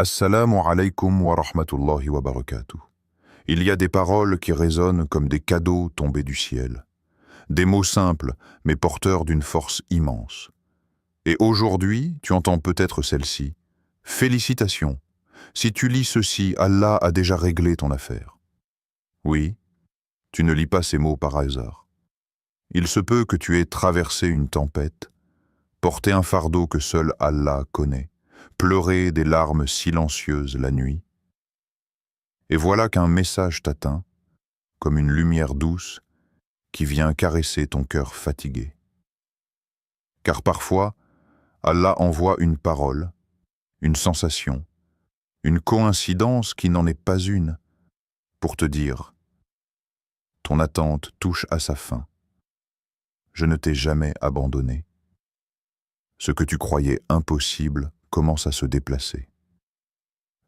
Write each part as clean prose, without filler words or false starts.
Assalamu alaikum wa rahmatullahi wa barakatuh. Il y a des paroles qui résonnent comme des cadeaux tombés du ciel. Des mots simples, mais porteurs d'une force immense. Et aujourd'hui, tu entends peut-être celle-ci. Félicitations. Si tu lis ceci, Allah a déjà réglé ton affaire. Oui, tu ne lis pas ces mots par hasard. Il se peut que tu aies traversé une tempête, porté un fardeau que seul Allah connaît, pleurer des larmes silencieuses la nuit. Et voilà qu'un message t'atteint, comme une lumière douce qui vient caresser ton cœur fatigué. Car parfois, Allah envoie une parole, une sensation, une coïncidence qui n'en est pas une, pour te dire « Ton attente touche à sa fin. Je ne t'ai jamais abandonné. Ce que tu croyais impossible commence à se déplacer.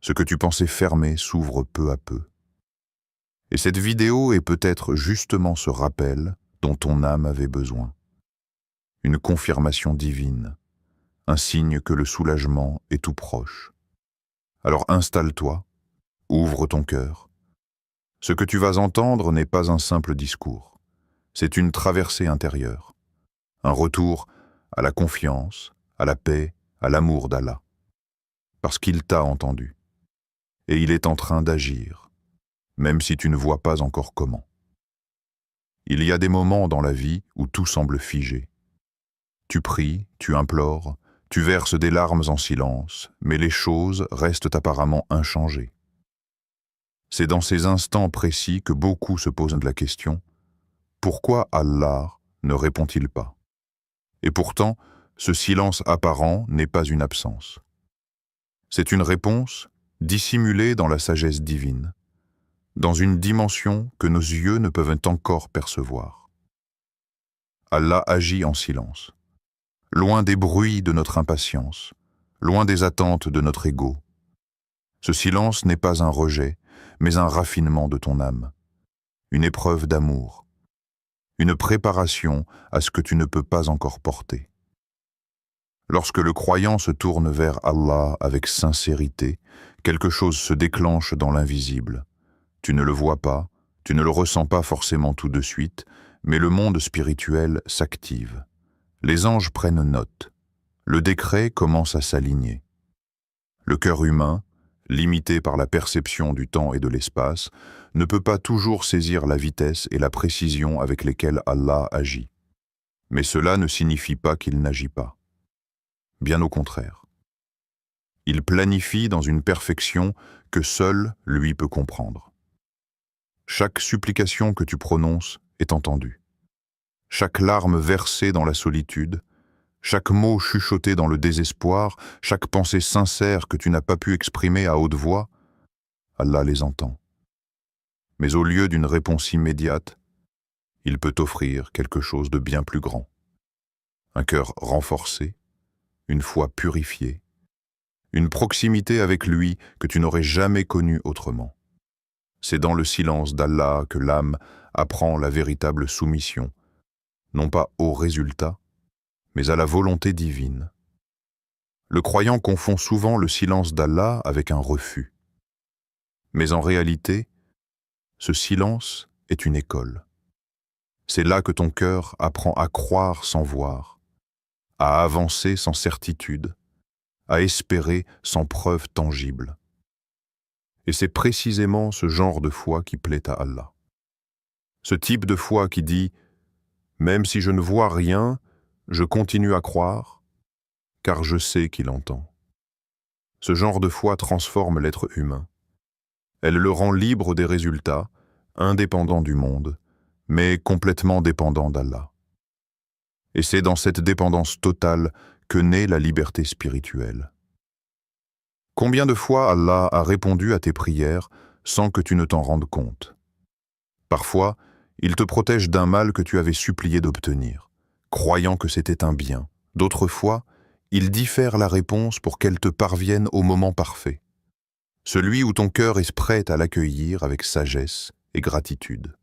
Ce que tu pensais fermé s'ouvre peu à peu. Et cette vidéo est peut-être justement ce rappel dont ton âme avait besoin. Une confirmation divine, un signe que le soulagement est tout proche. Alors installe-toi, ouvre ton cœur. Ce que tu vas entendre n'est pas un simple discours. C'est une traversée intérieure, un retour à la confiance, à la paix, à l'amour d'Allah. Parce qu'il t'a entendu. Et il est en train d'agir, même si tu ne vois pas encore comment. Il y a des moments dans la vie où tout semble figé. Tu pries, tu implores, tu verses des larmes en silence, mais les choses restent apparemment inchangées. C'est dans ces instants précis que beaucoup se posent la question « Pourquoi Allah ne répond-il pas ?» Et pourtant, ce silence apparent n'est pas une absence. C'est une réponse dissimulée dans la sagesse divine, dans une dimension que nos yeux ne peuvent encore percevoir. Allah agit en silence, loin des bruits de notre impatience, loin des attentes de notre ego. Ce silence n'est pas un rejet, mais un raffinement de ton âme, une épreuve d'amour, une préparation à ce que tu ne peux pas encore porter. Lorsque le croyant se tourne vers Allah avec sincérité, quelque chose se déclenche dans l'invisible. Tu ne le vois pas, tu ne le ressens pas forcément tout de suite, mais le monde spirituel s'active. Les anges prennent note. Le décret commence à s'aligner. Le cœur humain, limité par la perception du temps et de l'espace, ne peut pas toujours saisir la vitesse et la précision avec lesquelles Allah agit. Mais cela ne signifie pas qu'il n'agit pas. Bien au contraire. Il planifie dans une perfection que seul lui peut comprendre. Chaque supplication que tu prononces est entendue. Chaque larme versée dans la solitude, chaque mot chuchoté dans le désespoir, chaque pensée sincère que tu n'as pas pu exprimer à haute voix, Allah les entend. Mais au lieu d'une réponse immédiate, il peut t'offrir quelque chose de bien plus grand. Un cœur renforcé, une foi purifiée, une proximité avec lui que tu n'aurais jamais connue autrement. C'est dans le silence d'Allah que l'âme apprend la véritable soumission, non pas au résultat, mais à la volonté divine. Le croyant confond souvent le silence d'Allah avec un refus. Mais en réalité, ce silence est une école. C'est là que ton cœur apprend à croire sans voir, à avancer sans certitude, à espérer sans preuve tangible. Et c'est précisément ce genre de foi qui plaît à Allah. Ce type de foi qui dit « Même si je ne vois rien, je continue à croire, car je sais qu'il entend. » Ce genre de foi transforme l'être humain. Elle le rend libre des résultats, indépendant du monde, mais complètement dépendant d'Allah. Et c'est dans cette dépendance totale que naît la liberté spirituelle. Combien de fois Allah a répondu à tes prières sans que tu ne t'en rendes compte? Parfois, il te protège d'un mal que tu avais supplié d'obtenir, croyant que c'était un bien. D'autres fois, il diffère la réponse pour qu'elle te parvienne au moment parfait, celui où ton cœur est prêt à l'accueillir avec sagesse et gratitude.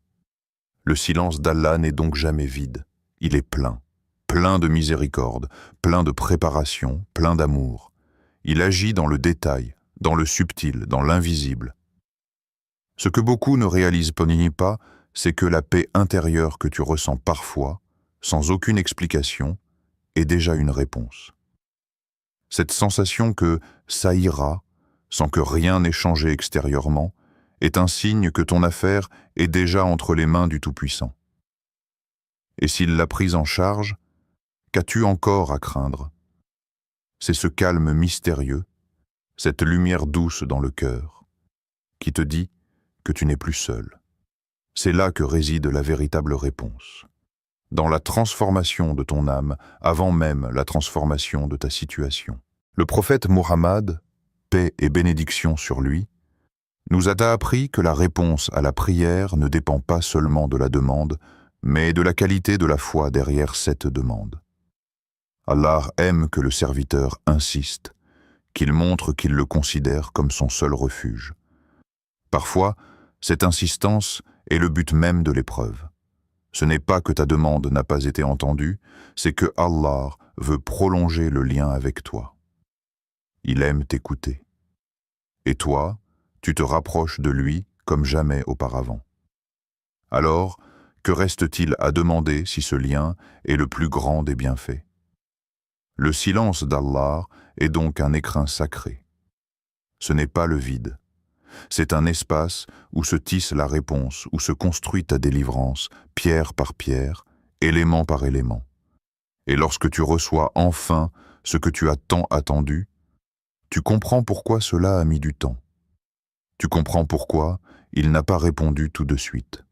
Le silence d'Allah n'est donc jamais vide, il est plein. Plein de miséricorde, plein de préparation, plein d'amour. Il agit dans le détail, dans le subtil, dans l'invisible. Ce que beaucoup ne réalisent pas, c'est que la paix intérieure que tu ressens parfois, sans aucune explication, est déjà une réponse. Cette sensation que ça ira, sans que rien n'ait changé extérieurement, est un signe que ton affaire est déjà entre les mains du Tout-Puissant. Et s'il l'a prise en charge, qu'as-tu encore à craindre? C'est ce calme mystérieux, cette lumière douce dans le cœur, qui te dit que tu n'es plus seul. C'est là que réside la véritable réponse, dans la transformation de ton âme avant même la transformation de ta situation. Le prophète Muhammad, paix et bénédiction sur lui, nous a appris que la réponse à la prière ne dépend pas seulement de la demande, mais de la qualité de la foi derrière cette demande. Allah aime que le serviteur insiste, qu'il montre qu'il le considère comme son seul refuge. Parfois, cette insistance est le but même de l'épreuve. Ce n'est pas que ta demande n'a pas été entendue, c'est que Allah veut prolonger le lien avec toi. Il aime t'écouter. Et toi, tu te rapproches de lui comme jamais auparavant. Alors, que reste-t-il à demander si ce lien est le plus grand des bienfaits? Le silence d'Allah est donc un écrin sacré. Ce n'est pas le vide. C'est un espace où se tisse la réponse, où se construit ta délivrance, pierre par pierre, élément par élément. Et lorsque tu reçois enfin ce que tu as tant attendu, tu comprends pourquoi cela a mis du temps. Tu comprends pourquoi il n'a pas répondu tout de suite.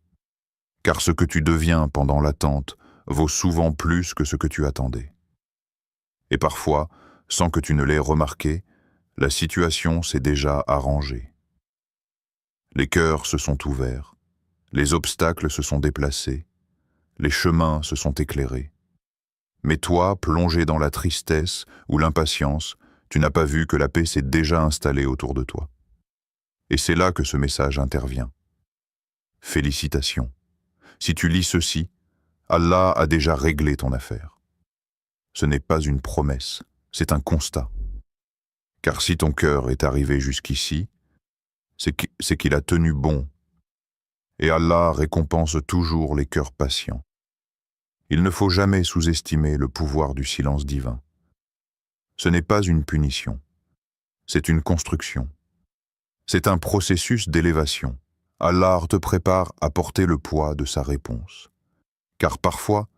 Car ce que tu deviens pendant l'attente vaut souvent plus que ce que tu attendais. Et parfois, sans que tu ne l'aies remarqué, la situation s'est déjà arrangée. Les cœurs se sont ouverts, les obstacles se sont déplacés, les chemins se sont éclairés. Mais toi, plongé dans la tristesse ou l'impatience, tu n'as pas vu que la paix s'est déjà installée autour de toi. Et c'est là que ce message intervient. Félicitations. Si tu lis ceci, Allah a déjà réglé ton affaire. Ce n'est pas une promesse, c'est un constat. Car si ton cœur est arrivé jusqu'ici, c'est qu'il a tenu bon. Et Allah récompense toujours les cœurs patients. Il ne faut jamais sous-estimer le pouvoir du silence divin. Ce n'est pas une punition, c'est une construction. C'est un processus d'élévation. Allah te prépare à porter le poids de sa réponse. Car parfois,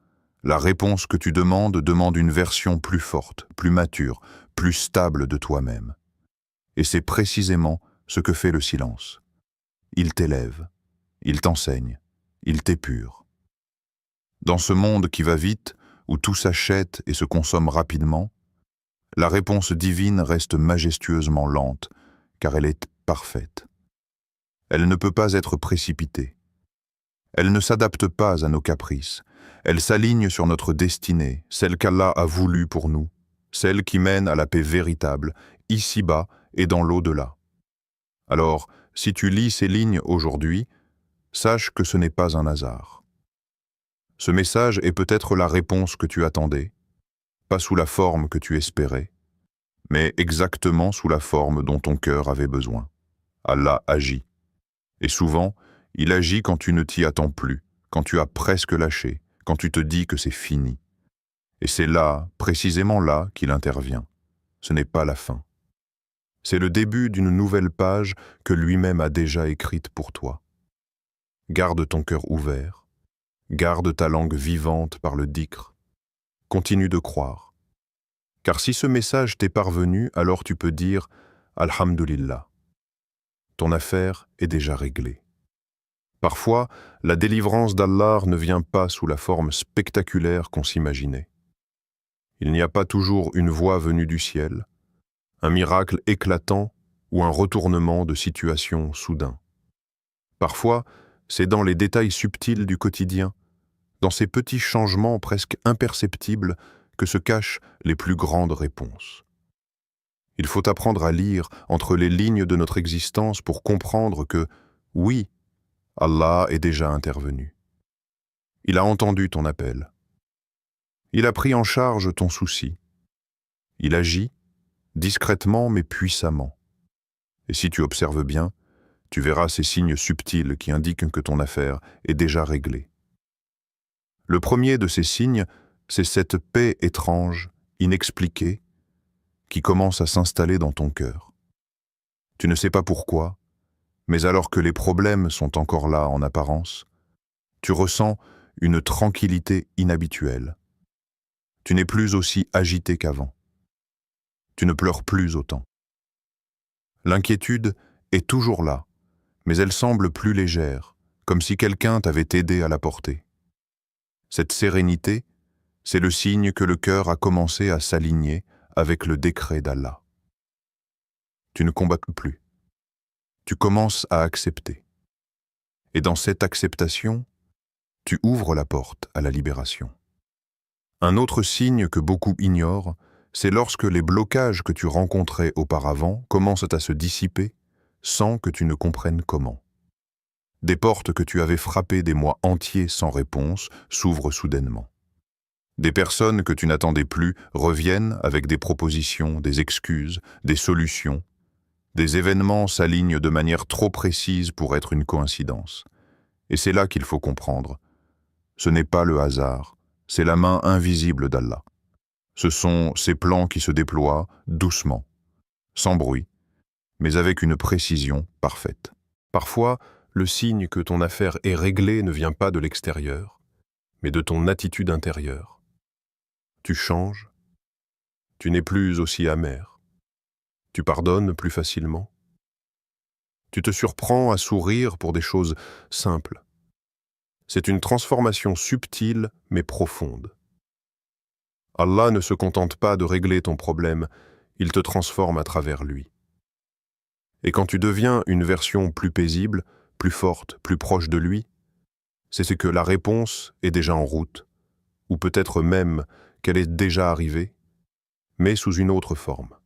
la réponse que tu demande une version plus forte, plus mature, plus stable de toi-même. Et c'est précisément ce que fait le silence. Il t'élève, il t'enseigne, il t'épure. Dans ce monde qui va vite, où tout s'achète et se consomme rapidement, la réponse divine reste majestueusement lente, car elle est parfaite. Elle ne peut pas être précipitée. Elle ne s'adapte pas à nos caprices. Elle s'aligne sur notre destinée, celle qu'Allah a voulue pour nous, celle qui mène à la paix véritable, ici-bas et dans l'au-delà. Alors, si tu lis ces lignes aujourd'hui, sache que ce n'est pas un hasard. Ce message est peut-être la réponse que tu attendais, pas sous la forme que tu espérais, mais exactement sous la forme dont ton cœur avait besoin. Allah agit. Et souvent, il agit quand tu ne t'y attends plus, quand tu as presque lâché, quand tu te dis que c'est fini. Et c'est là, précisément là, qu'il intervient. Ce n'est pas la fin. C'est le début d'une nouvelle page que lui-même a déjà écrite pour toi. Garde ton cœur ouvert, garde ta langue vivante par le dhikr. Continue de croire. Car si ce message t'est parvenu, alors tu peux dire « Alhamdulillah ». Ton affaire est déjà réglée. Parfois, la délivrance d'Allah ne vient pas sous la forme spectaculaire qu'on s'imaginait. Il n'y a pas toujours une voix venue du ciel, un miracle éclatant ou un retournement de situation soudain. Parfois, c'est dans les détails subtils du quotidien, dans ces petits changements presque imperceptibles que se cachent les plus grandes réponses. Il faut apprendre à lire entre les lignes de notre existence pour comprendre que, oui, Allah est déjà intervenu. Il a entendu ton appel. Il a pris en charge ton souci. Il agit, discrètement mais puissamment. Et si tu observes bien, tu verras ces signes subtils qui indiquent que ton affaire est déjà réglée. Le premier de ces signes, c'est cette paix étrange, inexpliquée, qui commence à s'installer dans ton cœur. Tu ne sais pas pourquoi, mais alors que les problèmes sont encore là en apparence, tu ressens une tranquillité inhabituelle. Tu n'es plus aussi agité qu'avant. Tu ne pleures plus autant. L'inquiétude est toujours là, mais elle semble plus légère, comme si quelqu'un t'avait aidé à la porter. Cette sérénité, c'est le signe que le cœur a commencé à s'aligner avec le décret d'Allah. Tu ne combats plus. Tu commences à accepter. Et dans cette acceptation, tu ouvres la porte à la libération. Un autre signe que beaucoup ignorent, c'est lorsque les blocages que tu rencontrais auparavant commencent à se dissiper sans que tu ne comprennes comment. Des portes que tu avais frappées des mois entiers sans réponse s'ouvrent soudainement. Des personnes que tu n'attendais plus reviennent avec des propositions, des excuses, des solutions. Des événements s'alignent de manière trop précise pour être une coïncidence. Et c'est là qu'il faut comprendre. Ce n'est pas le hasard, c'est la main invisible d'Allah. Ce sont ces plans qui se déploient doucement, sans bruit, mais avec une précision parfaite. Parfois, le signe que ton affaire est réglée ne vient pas de l'extérieur, mais de ton attitude intérieure. Tu changes, tu n'es plus aussi amer, tu pardonnes plus facilement, tu te surprends à sourire pour des choses simples. C'est une transformation subtile mais profonde. Allah ne se contente pas de régler ton problème, il te transforme à travers lui. Et quand tu deviens une version plus paisible, plus forte, plus proche de lui, c'est ce que la réponse est déjà en route, ou peut-être même qu'elle est déjà arrivée, mais sous une autre forme.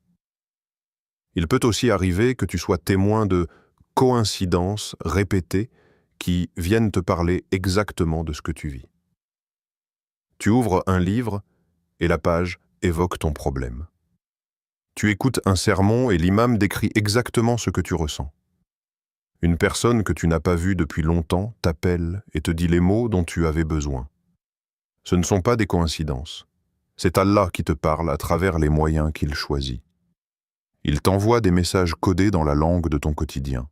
Il peut aussi arriver que tu sois témoin de coïncidences répétées qui viennent te parler exactement de ce que tu vis. Tu ouvres un livre et la page évoque ton problème. Tu écoutes un sermon et l'imam décrit exactement ce que tu ressens. Une personne que tu n'as pas vue depuis longtemps t'appelle et te dit les mots dont tu avais besoin. Ce ne sont pas des coïncidences. C'est Allah qui te parle à travers les moyens qu'il choisit. Il t'envoie des messages codés dans la langue de ton quotidien.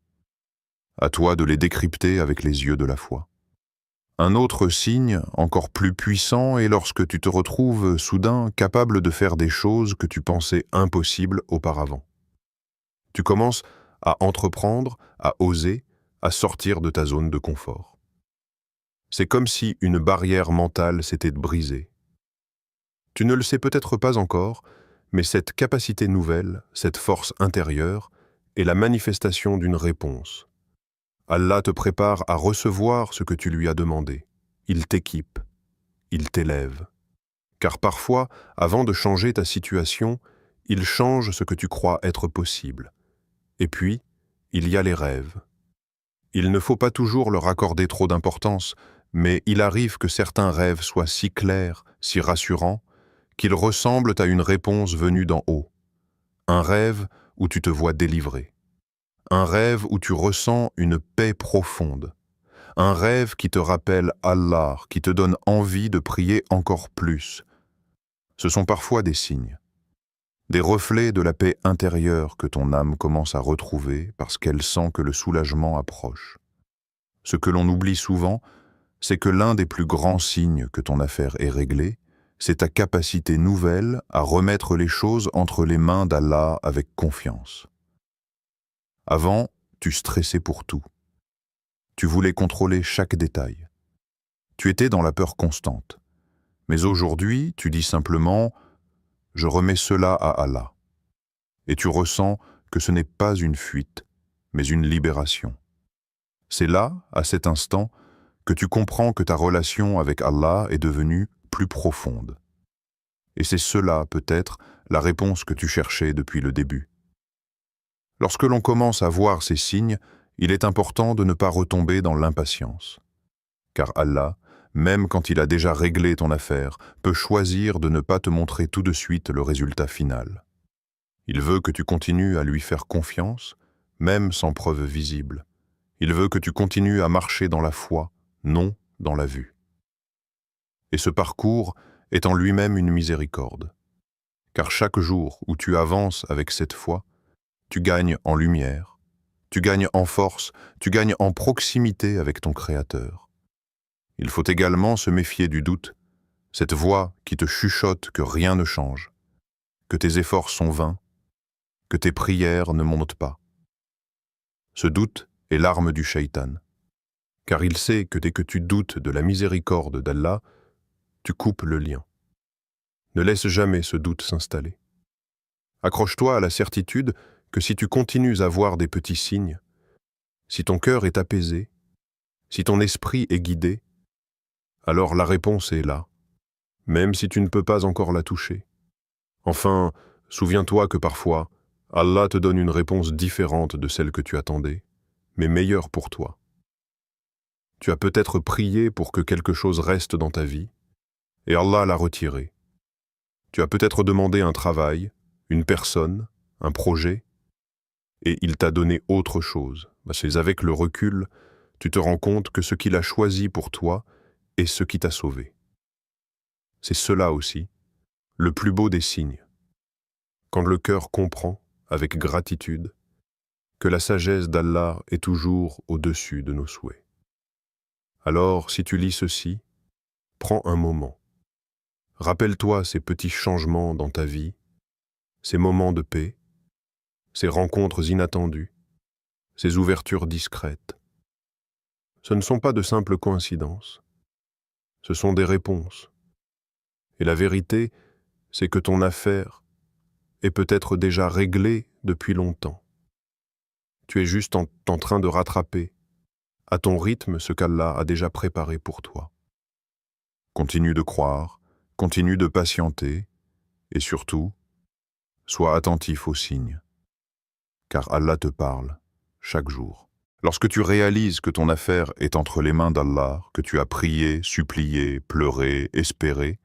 À toi de les décrypter avec les yeux de la foi. Un autre signe, encore plus puissant, est lorsque tu te retrouves soudain capable de faire des choses que tu pensais impossibles auparavant. Tu commences à entreprendre, à oser, à sortir de ta zone de confort. C'est comme si une barrière mentale s'était brisée. Tu ne le sais peut-être pas encore, mais cette capacité nouvelle, cette force intérieure, est la manifestation d'une réponse. Allah te prépare à recevoir ce que tu lui as demandé. Il t'équipe, il t'élève. Car parfois, avant de changer ta situation, il change ce que tu crois être possible. Et puis, il y a les rêves. Il ne faut pas toujours leur accorder trop d'importance, mais il arrive que certains rêves soient si clairs, si rassurants, qu'ils ressemblent à une réponse venue d'en haut. Un rêve où tu te vois délivré. Un rêve où tu ressens une paix profonde. Un rêve qui te rappelle Allah, qui te donne envie de prier encore plus. Ce sont parfois des signes. Des reflets de la paix intérieure que ton âme commence à retrouver parce qu'elle sent que le soulagement approche. Ce que l'on oublie souvent, c'est que l'un des plus grands signes que ton affaire est réglée, c'est ta capacité nouvelle à remettre les choses entre les mains d'Allah avec confiance. Avant, tu stressais pour tout. Tu voulais contrôler chaque détail. Tu étais dans la peur constante. Mais aujourd'hui, tu dis simplement « Je remets cela à Allah ». Et tu ressens que ce n'est pas une fuite, mais une libération. C'est là, à cet instant, que tu comprends que ta relation avec Allah est devenue plus profonde. Et c'est cela, peut-être, la réponse que tu cherchais depuis le début. Lorsque l'on commence à voir ces signes, il est important de ne pas retomber dans l'impatience. Car Allah, même quand il a déjà réglé ton affaire, peut choisir de ne pas te montrer tout de suite le résultat final. Il veut que tu continues à lui faire confiance, même sans preuve visible. Il veut que tu continues à marcher dans la foi, non dans la vue. Et ce parcours est en lui-même une miséricorde. Car chaque jour où tu avances avec cette foi, tu gagnes en lumière, tu gagnes en force, tu gagnes en proximité avec ton Créateur. Il faut également se méfier du doute, cette voix qui te chuchote que rien ne change, que tes efforts sont vains, que tes prières ne montent pas. Ce doute est l'arme du shaitan, car il sait que dès que tu doutes de la miséricorde d'Allah, tu coupes le lien. Ne laisse jamais ce doute s'installer. Accroche-toi à la certitude que si tu continues à voir des petits signes, si ton cœur est apaisé, si ton esprit est guidé, alors la réponse est là, même si tu ne peux pas encore la toucher. Enfin, souviens-toi que parfois, Allah te donne une réponse différente de celle que tu attendais, mais meilleure pour toi. Tu as peut-être prié pour que quelque chose reste dans ta vie, et Allah l'a retiré. Tu as peut-être demandé un travail, une personne, un projet, et il t'a donné autre chose. C'est avec le recul, tu te rends compte que ce qu'il a choisi pour toi est ce qui t'a sauvé. C'est cela aussi, le plus beau des signes. Quand le cœur comprend, avec gratitude, que la sagesse d'Allah est toujours au-dessus de nos souhaits. Alors, si tu lis ceci, prends un moment. Rappelle-toi ces petits changements dans ta vie, ces moments de paix, ces rencontres inattendues, ces ouvertures discrètes. Ce ne sont pas de simples coïncidences, ce sont des réponses. Et la vérité, c'est que ton affaire est peut-être déjà réglée depuis longtemps. Tu es juste en train de rattraper, à ton rythme, ce qu'Allah a déjà préparé pour toi. Continue de croire, continue de patienter, et surtout, sois attentif aux signes, car Allah te parle chaque jour. Lorsque tu réalises que ton affaire est entre les mains d'Allah, que tu as prié, supplié, pleuré, espéré,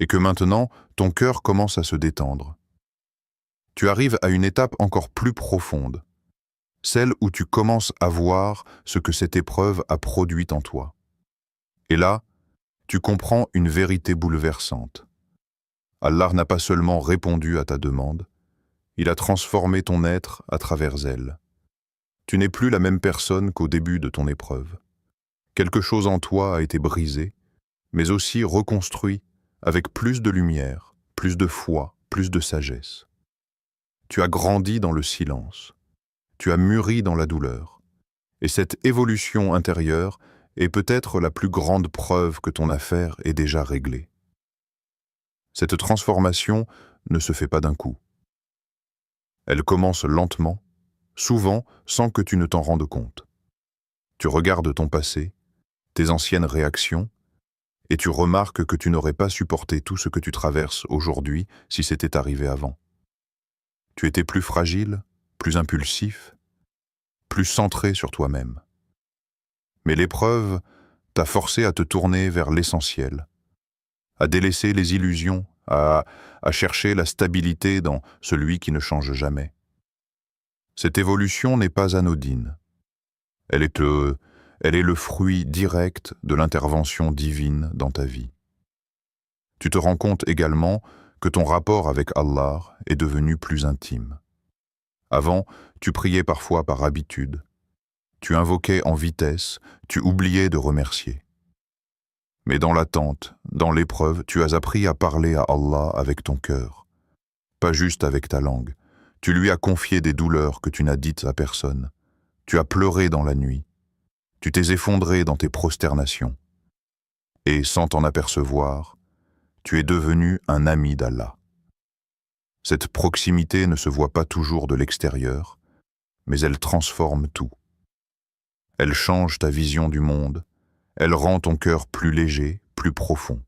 et que maintenant ton cœur commence à se détendre, tu arrives à une étape encore plus profonde, celle où tu commences à voir ce que cette épreuve a produit en toi. Et là, tu comprends une vérité bouleversante. Allah n'a pas seulement répondu à ta demande, il a transformé ton être à travers elle. Tu n'es plus la même personne qu'au début de ton épreuve. Quelque chose en toi a été brisé, mais aussi reconstruit avec plus de lumière, plus de foi, plus de sagesse. Tu as grandi dans le silence, tu as mûri dans la douleur, et cette évolution intérieure est peut-être la plus grande preuve que ton affaire est déjà réglée. Cette transformation ne se fait pas d'un coup. Elle commence lentement, souvent sans que tu ne t'en rendes compte. Tu regardes ton passé, tes anciennes réactions, et tu remarques que tu n'aurais pas supporté tout ce que tu traverses aujourd'hui si c'était arrivé avant. Tu étais plus fragile, plus impulsif, plus centré sur toi-même. Mais l'épreuve t'a forcé à te tourner vers l'essentiel, à délaisser les illusions, à chercher la stabilité dans celui qui ne change jamais. Cette évolution n'est pas anodine. Elle est le fruit direct de l'intervention divine dans ta vie. Tu te rends compte également que ton rapport avec Allah est devenu plus intime. Avant, tu priais parfois par habitude. Tu invoquais en vitesse, tu oubliais de remercier. Mais dans l'attente, dans l'épreuve, tu as appris à parler à Allah avec ton cœur, pas juste avec ta langue. Tu lui as confié des douleurs que tu n'as dites à personne. Tu as pleuré dans la nuit. Tu t'es effondré dans tes prosternations. Et sans t'en apercevoir, tu es devenu un ami d'Allah. Cette proximité ne se voit pas toujours de l'extérieur, mais elle transforme tout. Elle change ta vision du monde, elle rend ton cœur plus léger, plus profond.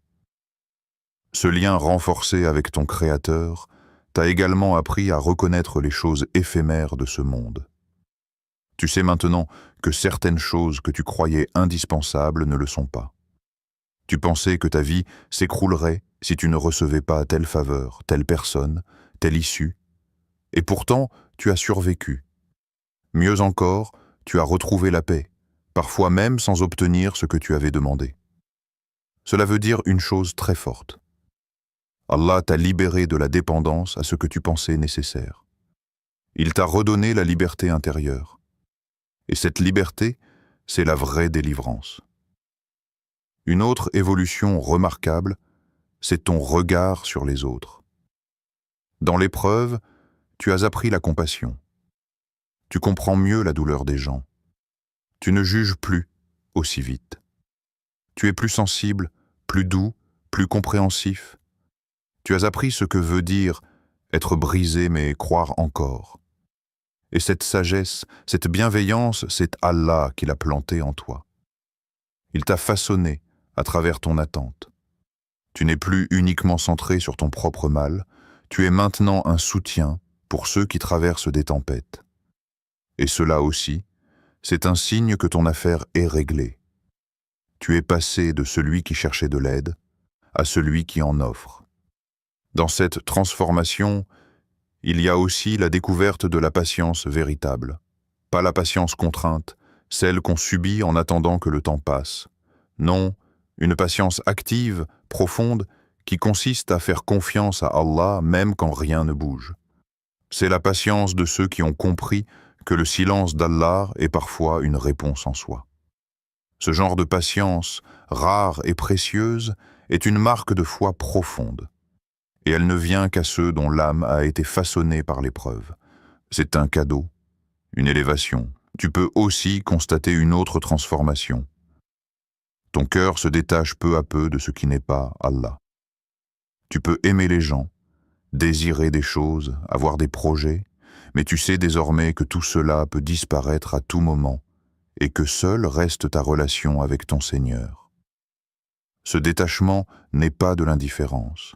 Ce lien renforcé avec ton Créateur t'a également appris à reconnaître les choses éphémères de ce monde. Tu sais maintenant que certaines choses que tu croyais indispensables ne le sont pas. Tu pensais que ta vie s'écroulerait si tu ne recevais pas telle faveur, telle personne, telle issue. Et pourtant, tu as survécu. Mieux encore, tu as retrouvé la paix, parfois même sans obtenir ce que tu avais demandé. Cela veut dire une chose très forte. Allah t'a libéré de la dépendance à ce que tu pensais nécessaire. Il t'a redonné la liberté intérieure. Et cette liberté, c'est la vraie délivrance. Une autre évolution remarquable, c'est ton regard sur les autres. Dans l'épreuve, tu as appris la compassion. Tu comprends mieux la douleur des gens. Tu ne juges plus aussi vite. Tu es plus sensible, plus doux, plus compréhensif. Tu as appris ce que veut dire être brisé mais croire encore. Et cette sagesse, cette bienveillance, c'est Allah qui l'a plantée en toi. Il t'a façonné à travers ton attente. Tu n'es plus uniquement centré sur ton propre mal, tu es maintenant un soutien pour ceux qui traversent des tempêtes. Et cela aussi, c'est un signe que ton affaire est réglée. Tu es passé de celui qui cherchait de l'aide à celui qui en offre. Dans cette transformation, il y a aussi la découverte de la patience véritable. Pas la patience contrainte, celle qu'on subit en attendant que le temps passe. Non, une patience active, profonde, qui consiste à faire confiance à Allah même quand rien ne bouge. C'est la patience de ceux qui ont compris que le silence d'Allah est parfois une réponse en soi. Ce genre de patience, rare et précieuse, est une marque de foi profonde. Et elle ne vient qu'à ceux dont l'âme a été façonnée par l'épreuve. C'est un cadeau, une élévation. Tu peux aussi constater une autre transformation. Ton cœur se détache peu à peu de ce qui n'est pas Allah. Tu peux aimer les gens, désirer des choses, avoir des projets, mais tu sais désormais que tout cela peut disparaître à tout moment et que seule reste ta relation avec ton Seigneur. Ce détachement n'est pas de l'indifférence,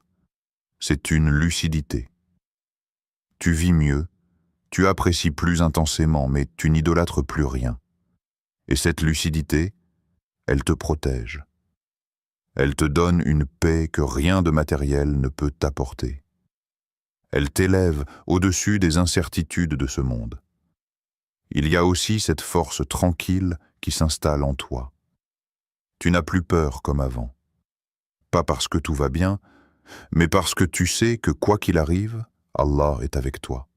c'est une lucidité. Tu vis mieux, tu apprécies plus intensément, mais tu n'idolâtres plus rien. Et cette lucidité, elle te protège. Elle te donne une paix que rien de matériel ne peut t'apporter. Elle t'élève au-dessus des incertitudes de ce monde. Il y a aussi cette force tranquille qui s'installe en toi. Tu n'as plus peur comme avant. Pas parce que tout va bien, mais parce que tu sais que quoi qu'il arrive, Allah est avec toi.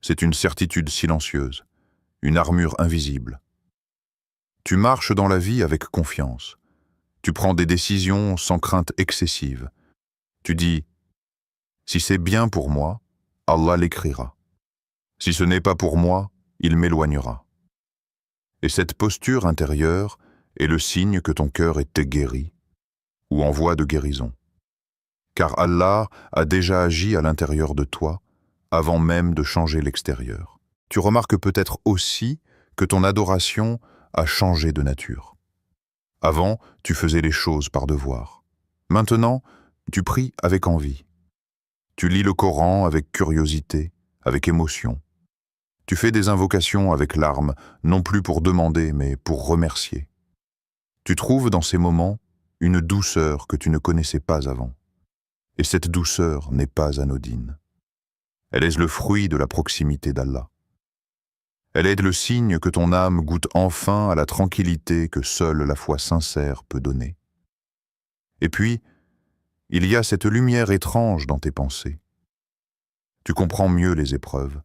C'est une certitude silencieuse, une armure invisible. Tu marches dans la vie avec confiance. Tu prends des décisions sans crainte excessive. Tu dis « Si c'est bien pour moi, Allah l'écrira. Si ce n'est pas pour moi, il m'éloignera. » Et cette posture intérieure est le signe que ton cœur est guéri ou en voie de guérison. Car Allah a déjà agi à l'intérieur de toi avant même de changer l'extérieur. Tu remarques peut-être aussi que ton adoration a changé de nature. Avant, tu faisais les choses par devoir. Maintenant, tu pries avec envie. Tu lis le Coran avec curiosité, avec émotion. Tu fais des invocations avec larmes, non plus pour demander, mais pour remercier. Tu trouves dans ces moments une douceur que tu ne connaissais pas avant. Et cette douceur n'est pas anodine. Elle est le fruit de la proximité d'Allah. Elle est le signe que ton âme goûte enfin à la tranquillité que seule la foi sincère peut donner. Et puis, il y a cette lumière étrange dans tes pensées. Tu comprends mieux les épreuves,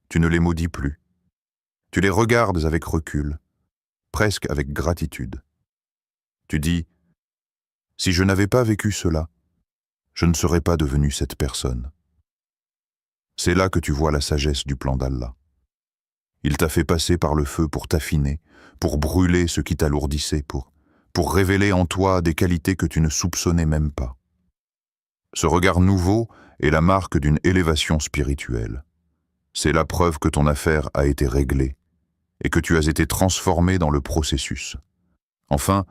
tu ne les maudis plus. Tu les regardes avec recul, presque avec gratitude. Tu dis, si je n'avais pas vécu cela, je ne serais pas devenu cette personne. C'est là que tu vois la sagesse du plan d'Allah. Il t'a fait passer par le feu pour t'affiner, pour brûler ce qui t'alourdissait, pour révéler en toi des qualités que tu ne soupçonnais même pas. Ce regard nouveau est la marque d'une élévation spirituelle. C'est la preuve que ton affaire a été réglée et que tu as été transformé dans le processus. Enfin,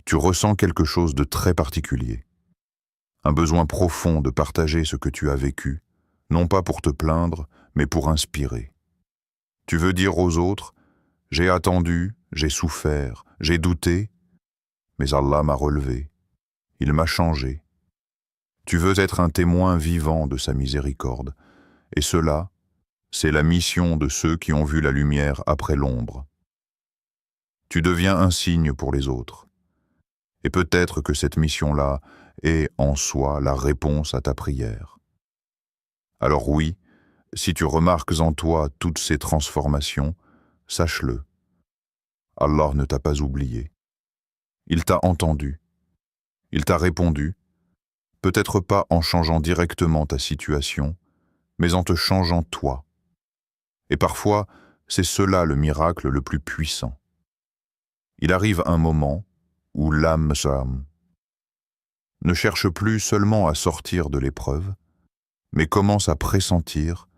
tu ressens quelque chose de très particulier. Un besoin profond de partager ce que tu as vécu, non pas pour te plaindre, mais pour inspirer. Tu veux dire aux autres, j'ai attendu, j'ai souffert, j'ai douté, mais Allah m'a relevé, il m'a changé. Tu veux être un témoin vivant de sa miséricorde, et cela, C'est la mission de ceux qui ont vu la lumière après l'ombre. Tu deviens un signe pour les autres. Et peut-être que cette mission-là est en soi la réponse à ta prière. Alors oui, si tu remarques en toi toutes ces transformations, sache-le. Allah ne t'a pas oublié. Il t'a entendu. Il t'a répondu, peut-être pas en changeant directement ta situation, mais en te changeant toi. Et parfois, c'est cela le miracle le plus puissant. Il arrive un moment où l'âme ne cherche plus seulement à sortir de l'épreuve, mais commence à pressentir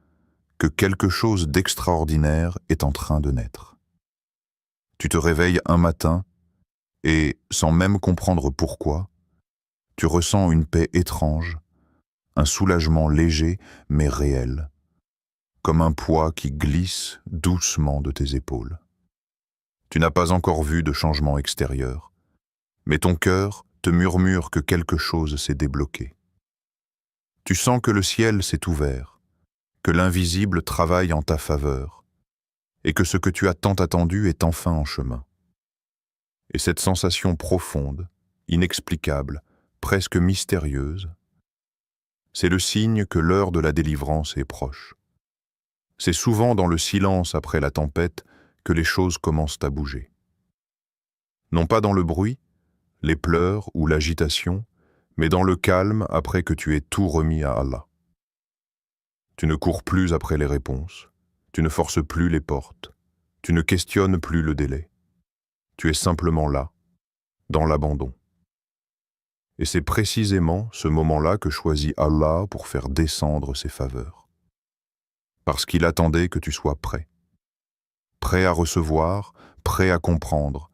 que quelque chose d'extraordinaire est en train de naître. Tu te réveilles un matin et, sans même comprendre pourquoi, tu ressens une paix étrange, un soulagement léger mais réel, comme un poids qui glisse doucement de tes épaules. Tu n'as pas encore vu de changement extérieur, mais ton cœur te murmure que quelque chose s'est débloqué. Tu sens que le ciel s'est ouvert, que l'invisible travaille en ta faveur, et que ce que tu as tant attendu est enfin en chemin. Et cette sensation profonde, inexplicable, presque mystérieuse, c'est le signe que l'heure de la délivrance est proche. C'est souvent dans le silence après la tempête que les choses commencent à bouger. Non pas dans le bruit, les pleurs ou l'agitation, mais dans le calme après que tu aies tout remis à Allah. Tu ne cours plus après les réponses, tu ne forces plus les portes, tu ne questionnes plus le délai. Tu es simplement là, dans l'abandon. Et c'est précisément ce moment-là que choisit Allah pour faire descendre ses faveurs. Parce qu'il attendait que tu sois prêt. Prêt à recevoir, prêt à comprendre,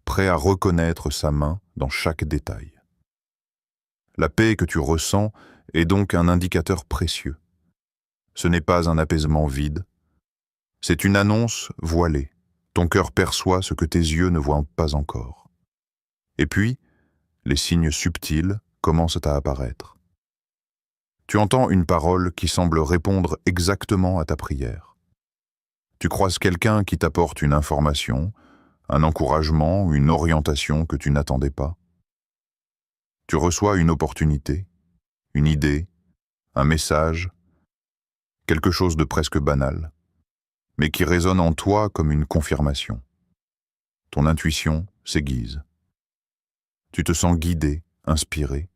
prêt à reconnaître sa main dans chaque détail. La paix que tu ressens est donc un indicateur précieux. Ce n'est pas un apaisement vide, c'est une annonce voilée. Ton cœur perçoit ce que tes yeux ne voient pas encore. Et puis, les signes subtils commencent à apparaître. Tu entends une parole qui semble répondre exactement à ta prière. Tu croises quelqu'un qui t'apporte une information, un encouragement, une orientation que tu n'attendais pas. Tu reçois une opportunité, une idée, un message, quelque chose de presque banal, mais qui résonne en toi comme une confirmation. Ton intuition s'aiguise. Tu te sens guidé, inspiré.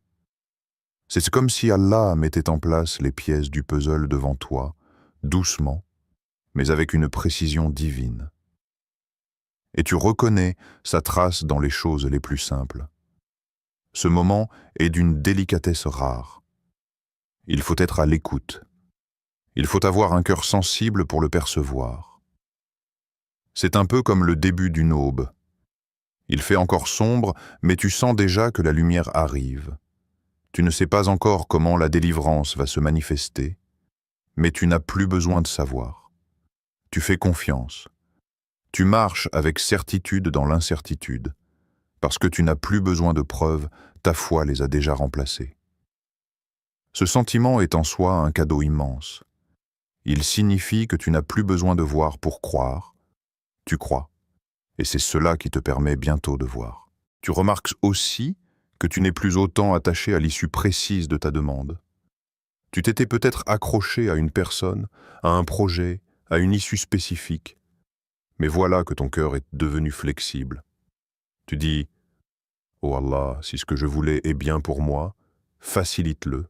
C'est comme si Allah mettait en place les pièces du puzzle devant toi, doucement, mais avec une précision divine. Et tu reconnais sa trace dans les choses les plus simples. Ce moment est d'une délicatesse rare. Il faut être à l'écoute. Il faut avoir un cœur sensible pour le percevoir. C'est un peu comme le début d'une aube. Il fait encore sombre, mais tu sens déjà que la lumière arrive. Tu ne sais pas encore comment la délivrance va se manifester, mais tu n'as plus besoin de savoir. Tu fais confiance. Tu marches avec certitude dans l'incertitude, parce que tu n'as plus besoin de preuves, ta foi les a déjà remplacées. Ce sentiment est en soi un cadeau immense. Il signifie que tu n'as plus besoin de voir pour croire, tu crois, et c'est cela qui te permet bientôt de voir. Tu remarques aussi que tu n'es plus autant attaché à l'issue précise de ta demande. Tu t'étais peut-être accroché à une personne, à un projet, à une issue spécifique, mais voilà que ton cœur est devenu flexible. Tu dis « Oh Allah, si ce que je voulais est bien pour moi, facilite-le.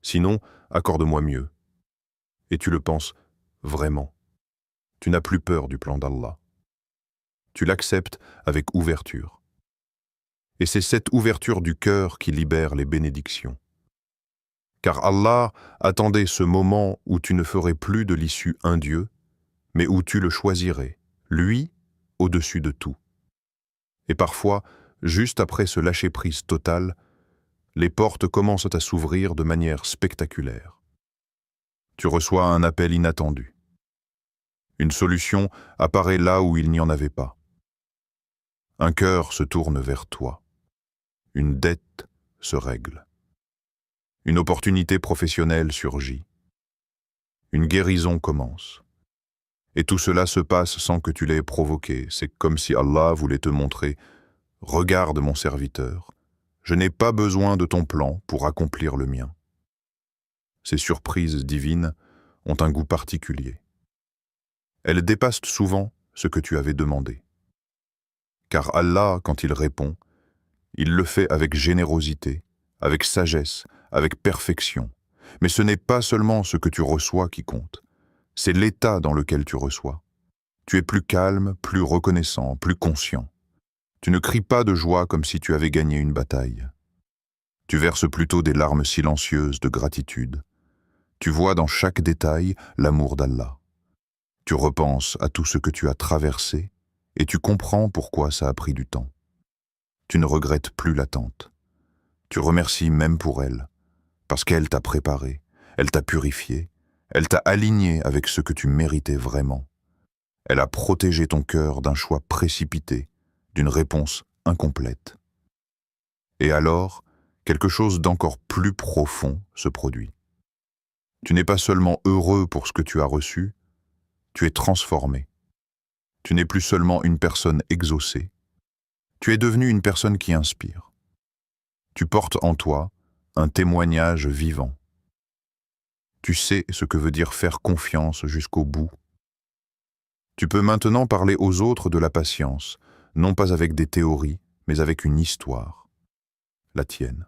Sinon, accorde-moi mieux. » Et tu le penses vraiment. Tu n'as plus peur du plan d'Allah. Tu l'acceptes avec ouverture. Et c'est cette ouverture du cœur qui libère les bénédictions. Car Allah attendait ce moment où tu ne ferais plus de l'issue un Dieu, mais où tu le choisirais, lui, au-dessus de tout. Et parfois, juste après ce lâcher-prise total, les portes commencent à s'ouvrir de manière spectaculaire. Tu reçois un appel inattendu. Une solution apparaît là où il n'y en avait pas. Un cœur se tourne vers toi. Une dette se règle. Une opportunité professionnelle surgit. une guérison commence. Et tout cela se passe sans que tu l'aies provoqué. C'est comme si Allah voulait te montrer « Regarde mon serviteur, je n'ai pas besoin de ton plan pour accomplir le mien. » Ces surprises divines ont un goût particulier. Elles dépassent souvent ce que tu avais demandé. Car Allah, quand il répond, il le fait avec générosité, avec sagesse, avec perfection. Mais ce n'est pas seulement ce que tu reçois qui compte, c'est l'état dans lequel tu reçois. Tu es plus calme, plus reconnaissant, plus conscient. Tu ne cries pas de joie comme si tu avais gagné une bataille. Tu verses plutôt des larmes silencieuses de gratitude. Tu vois dans chaque détail l'amour d'Allah. Tu repenses à tout ce que tu as traversé et tu comprends pourquoi ça a pris du temps. Tu ne regrettes plus l'attente. Tu remercies même pour elle, parce qu'elle t'a préparé, elle t'a purifié, elle t'a aligné avec ce que tu méritais vraiment. Elle a protégé ton cœur d'un choix précipité, d'une réponse incomplète. Et alors, quelque chose d'encore plus profond se produit. Tu n'es pas seulement heureux pour ce que tu as reçu, tu es transformé. Tu n'es plus seulement une personne exaucée, tu es devenu une personne qui inspire. Tu portes en toi un témoignage vivant. Tu sais ce que veut dire faire confiance jusqu'au bout. Tu peux maintenant parler aux autres de la patience, non pas avec des théories, mais avec une histoire, la tienne.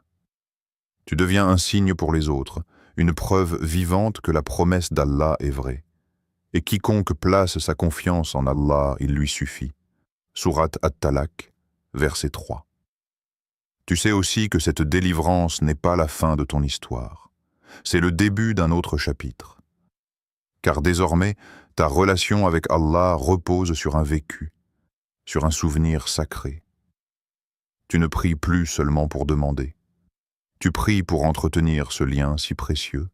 Tu deviens un signe pour les autres, une preuve vivante que la promesse d'Allah est vraie. Et quiconque place sa confiance en Allah, il lui suffit. Sourate At-Talaq, verset 3. Tu sais aussi que cette délivrance n'est pas la fin de ton histoire. C'est le début d'un autre chapitre. Car désormais, ta relation avec Allah repose sur un vécu, sur un souvenir sacré. Tu ne pries plus seulement pour demander. Tu pries pour entretenir ce lien si précieux.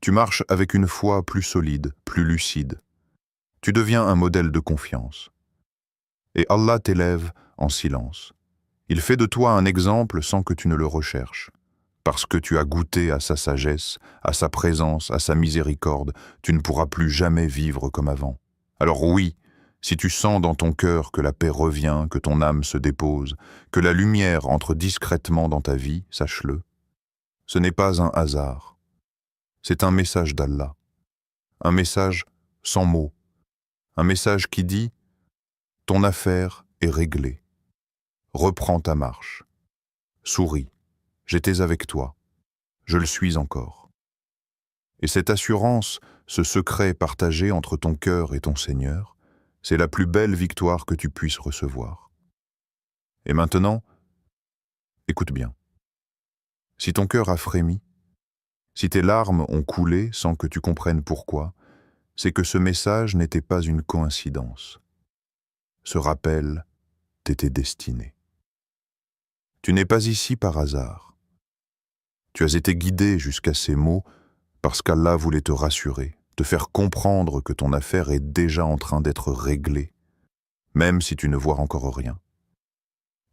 Tu marches avec une foi plus solide, plus lucide. Tu deviens un modèle de confiance. Et Allah t'élève en silence. Il fait de toi un exemple sans que tu ne le recherches. Parce que tu as goûté à sa sagesse, à sa présence, à sa miséricorde, tu ne pourras plus jamais vivre comme avant. Alors oui, si tu sens dans ton cœur que la paix revient, que ton âme se dépose, que la lumière entre discrètement dans ta vie, sache-le. Ce n'est pas un hasard. C'est un message d'Allah. Un message sans mots. Un message qui dit « Ton affaire est réglée. Reprends ta marche. Souris. J'étais avec toi. Je le suis encore. » Et cette assurance, ce secret partagé entre ton cœur et ton Seigneur, c'est la plus belle victoire que tu puisses recevoir. Et maintenant, écoute bien. Si ton cœur a frémi, si tes larmes ont coulé sans que tu comprennes pourquoi, c'est que ce message n'était pas une coïncidence. Ce rappel t'était destiné. Tu n'es pas ici par hasard. Tu as été guidé jusqu'à ces mots parce qu'Allah voulait te rassurer, te faire comprendre que ton affaire est déjà en train d'être réglée, même si tu ne vois encore rien.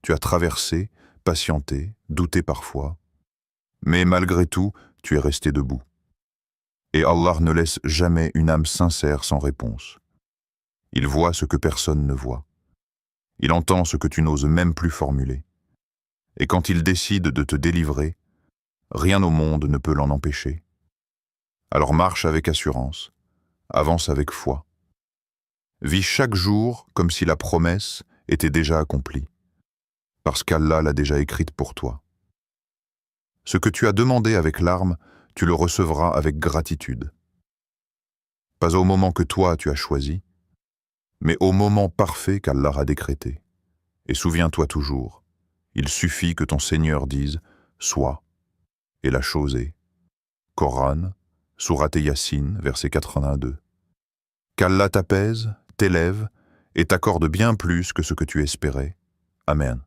Tu as traversé, patienté, douté parfois, mais malgré tout, tu es resté debout. Et Allah ne laisse jamais une âme sincère sans réponse. Il voit ce que personne ne voit. Il entend ce que tu n'oses même plus formuler. Et quand il décide de te délivrer, rien au monde ne peut l'en empêcher. Alors marche avec assurance, avance avec foi. Vis chaque jour comme si la promesse était déjà accomplie, parce qu'Allah l'a déjà écrite pour toi. Ce que tu as demandé avec larmes, tu le recevras avec gratitude. Pas au moment que toi tu as choisi, mais au moment parfait qu'Allah a décrété. Et souviens-toi toujours, il suffit que ton Seigneur dise « Sois », et la chose est. Coran, Sourate Yassine, verset 82. Qu'Allah t'apaise, t'élève et t'accorde bien plus que ce que tu espérais. Amen.